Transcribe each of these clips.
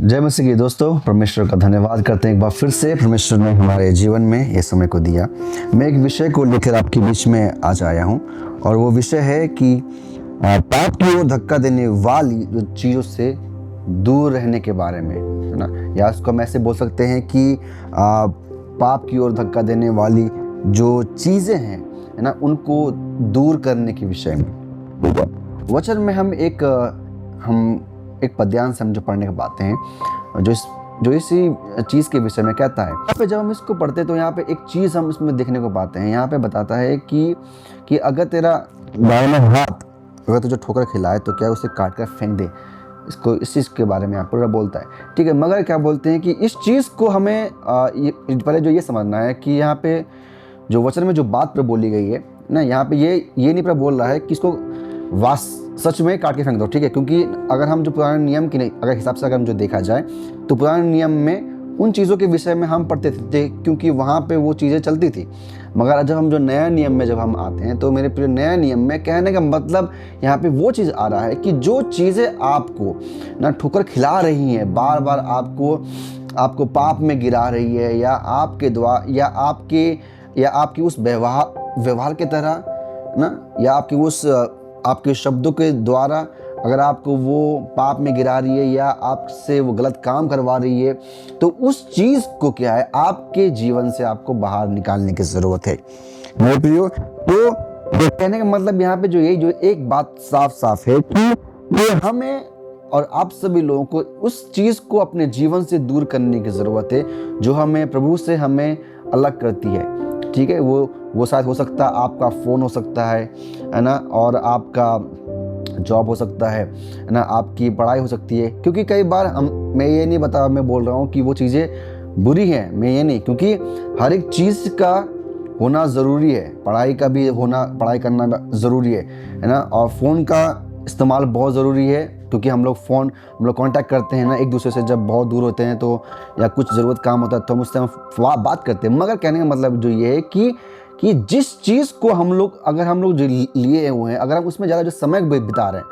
जय मसीह की दोस्तों, परमेश्वर का धन्यवाद करते हैं एक बार फिर से। परमेश्वर ने हमारे जीवन में ये समय को दिया। मैं एक विषय को लेकर आपके बीच में आज आया हूँ और वो विषय है कि पाप की ओर धक्का देने वाली जो चीज़ों से दूर रहने के बारे में, है ना। या इसको हम ऐसे बोल सकते हैं कि पाप की ओर धक्का देने वाली जो चीज़ें हैं, है ना, उनको दूर करने के विषय में। वचन में हम एक पद्यांश हम जो पढ़ने के पाते हैं जो इसी चीज़ के विषय में कहता है। यहाँ पे जब हम इसको पढ़ते हैं तो यहाँ पे एक चीज़ हम इसमें देखने को पाते हैं। यहाँ पे बताता है कि अगर तेरा दाहिना हाथ अगर तुझे ठोकर खिलाए तो क्या उसे काट कर फेंक दे। इस चीज़ के बारे में यहाँ पूरा बोलता है, ठीक है। मगर क्या बोलते हैं कि इस चीज़ को हमें पहले जो ये समझना है कि यहाँ पे जो वचन में जो बात पर बोली गई है ना, यहाँ पे ये नहीं पर बोल रहा है कि इसको सच में काट के फेंक दो, ठीक है। क्योंकि अगर हम जो पुराने नियम की अगर हिसाब से अगर हम जो देखा जाए तो पुराने नियम में उन चीज़ों के विषय में हम पढ़ते थे क्योंकि वहाँ पे वो चीज़ें चलती थी। मगर जब हम जो नया नियम में जब हम आते हैं तो मेरे प्रिय, नया नियम में कहने का मतलब यहाँ पे वो चीज़ आ रहा है कि जो चीज़ें आपको ना ठोकर खिला रही हैं, बार बार आपको पाप में गिरा रही है, या आपके द्वारा या आपकी उस व्यवहार के तरह ना, या आपके शब्दों के द्वारा अगर आपको वो पाप में गिरा रही है या आपसे वो गलत काम करवा रही है, तो उस चीज़ को क्या है, आपके जीवन से आपको बाहर निकालने की ज़रूरत है मेरे प्रियो। तो कहने का मतलब यहाँ पे जो एक बात साफ है कि हमें और आप सभी लोगों को उस चीज़ को अपने जीवन से दूर करने की ज़रूरत है जो हमें प्रभु से हमें अलग करती है, ठीक है। वो शायद हो सकता है आपका फ़ोन हो सकता है ना, और आपका जॉब हो सकता है ना, आपकी पढ़ाई हो सकती है। क्योंकि कई बार मैं बोल रहा हूँ कि वो चीज़ें बुरी हैं, मैं ये नहीं, क्योंकि हर एक चीज़ का होना ज़रूरी है। पढ़ाई का भी होना, पढ़ाई करना ज़रूरी है ना। और फ़ोन का इस्तेमाल बहुत ज़रूरी है क्योंकि हम लोग कांटेक्ट करते हैं ना एक दूसरे से, जब बहुत दूर होते हैं तो या कुछ ज़रूरत काम होता है तो हम उससे बात करते हैं। मगर कहने का मतलब जो ये है कि जिस चीज़ को अगर हम लोग जो लिए हुए हैं, अगर हम उसमें ज़्यादा जो समय बिता रहे हैं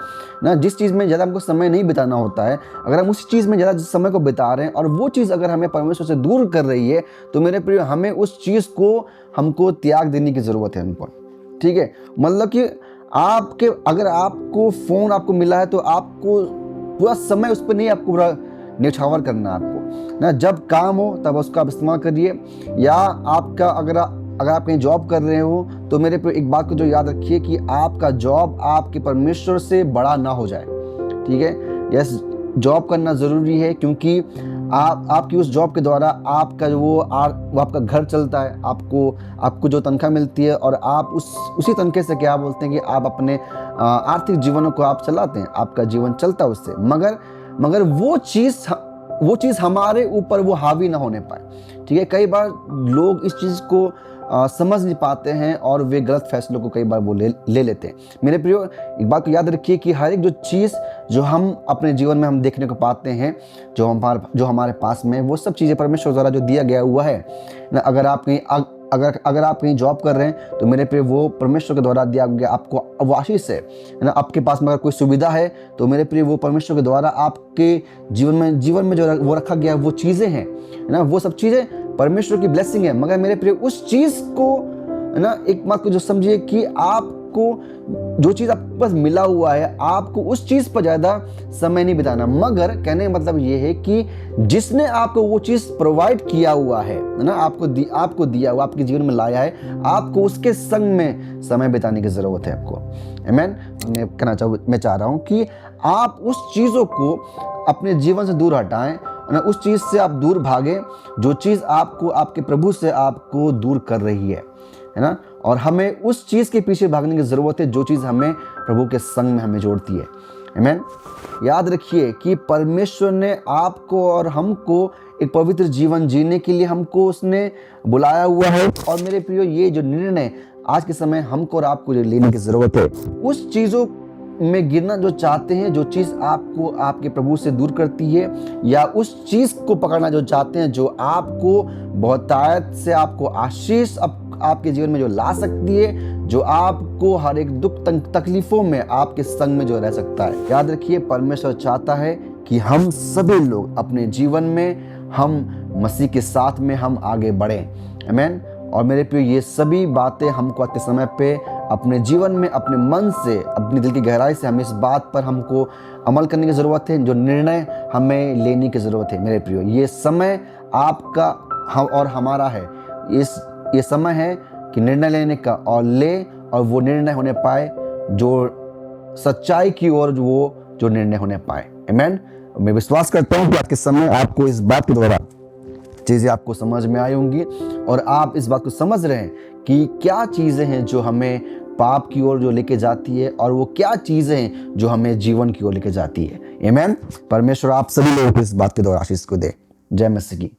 ना, जिस चीज़ में ज़्यादा हमको समय नहीं बिताना होता है, अगर हम उस चीज़ में ज़्यादा समय को बिता रहे हैं और वो चीज़ अगर हमें परमेश्वर से दूर कर रही है, तो मेरे प्रिय, हमें उस चीज़ को हमको त्याग देने की ज़रूरत है हमको, ठीक है। मतलब कि अगर आपको फ़ोन आपको मिला है तो आपको पूरा समय उस पर नहीं, आपको पूरा न्यौछावर करना आपको ना। जब काम हो तब उसका इस्तेमाल करिए। या अगर आप कहीं जॉब कर रहे हो तो मेरे पे एक बात को जो याद रखिए कि आपका जॉब आपके परमेश्वर से बड़ा ना हो जाए, ठीक है। यस, जॉब करना ज़रूरी है क्योंकि आपकी उस जॉब के द्वारा आपका वो आपका घर चलता है, आपको जो तनख्वाह मिलती है, और आप उसी तनख्वाह से क्या बोलते हैं कि आप अपने आर्थिक जीवनों को आप चलाते हैं, आपका जीवन चलता है उससे। मगर वो चीज़ हमारे ऊपर वो हावी ना होने पाए, ठीक है। कई बार लोग इस चीज़ को समझ नहीं पाते हैं और वे गलत फैसलों को कई बार वो ले लेते हैं। मेरे प्रियो, एक बात को याद रखिए कि हर एक जो चीज़ जो हम अपने जीवन में हम देखने को पाते हैं, जो हमारे पास में, वो सब चीज़ें परमेश्वर द्वारा जो दिया गया हुआ है ना। अगर आप कहीं जॉब कर रहे हैं तो मेरे प्रिय, वो परमेश्वर के द्वारा दिया गया आपको वो आशीष है ना। आपके पास में अगर कोई सुविधा है तो मेरे प्रिय, वो परमेश्वर के द्वारा आपके जीवन में जो वो रखा गया वो चीज़ें हैं ना, वो सब चीज़ें परमेश्वर की ब्लेसिंग है। मगर मेरे प्रिय, उस चीज़ को ना, एक बात को जो समझिए कि आपको जो चीज़ आपके पास मिला हुआ है, आपको उस चीज़ पर ज़्यादा समय नहीं बिताना। मगर कहने का मतलब ये है कि जिसने आपको वो चीज़ प्रोवाइड किया हुआ है ना, आपको दिया हुआ, आपके जीवन में लाया है, आपको उसके संग में समय बिताने की ज़रूरत है आपको। आमीन। मैं चाह रहा हूँ कि आप उस चीज़ों को अपने जीवन से दूर हटाएं ना, उस चीज़ से आप दूर भागें जो चीज़ आपको आपके प्रभु से आपको दूर कर रही है ना। और हमें उस चीज़ के पीछे भागने की ज़रूरत है जो चीज़ हमें प्रभु के संग में हमें जोड़ती है। आमीन। याद रखिए कि परमेश्वर ने आपको और हमको एक पवित्र जीवन जीने के लिए हमको उसने बुलाया हुआ है। और मेरे प्रियो, ये जो निर्णय आज के समय हमको और आपको जो लेने की ज़रूरत है, उस चीज़ों में गिरना जो चाहते हैं, जो चीज़ आपको आपके प्रभु से दूर करती है, या उस चीज़ को पकड़ना जो चाहते हैं जो आपको बहुतायत से आपको आशीष आपके जीवन में जो ला सकती है, जो आपको हर एक दुख तकलीफों में आपके संग में जो रह सकता है। याद रखिए, परमेश्वर चाहता है कि हम सभी लोग अपने जीवन में हम मसीह के साथ में हम आगे बढ़ें। आमीन। और मेरे प्रिय, ये सभी बातें हमको आज के समय पे अपने जीवन में अपने मन से, अपनी दिल की गहराई से हमें इस बात पर हमको अमल करने की ज़रूरत है, जो निर्णय हमें लेने की ज़रूरत है। मेरे प्रियो, ये समय आपका हम और हमारा है। ये समय है कि निर्णय लेने का, और और वो निर्णय होने पाए जो सच्चाई की ओर जो निर्णय होने पाए। आमीन। मैं विश्वास करता हूँ कि आज के समय आपको इस बात के द्वारा चीज़ें आपको समझ में आई होंगी और आप इस बात को समझ रहे हैं कि क्या चीज़ें हैं जो हमें पाप की ओर जो लेके जाती है, और वो क्या चीज़ें हैं जो हमें जीवन की ओर लेके जाती है। आमीन। परमेश्वर आप सभी लोगों को इस बात के द्वारा आशीष को दे। जय मसीह की।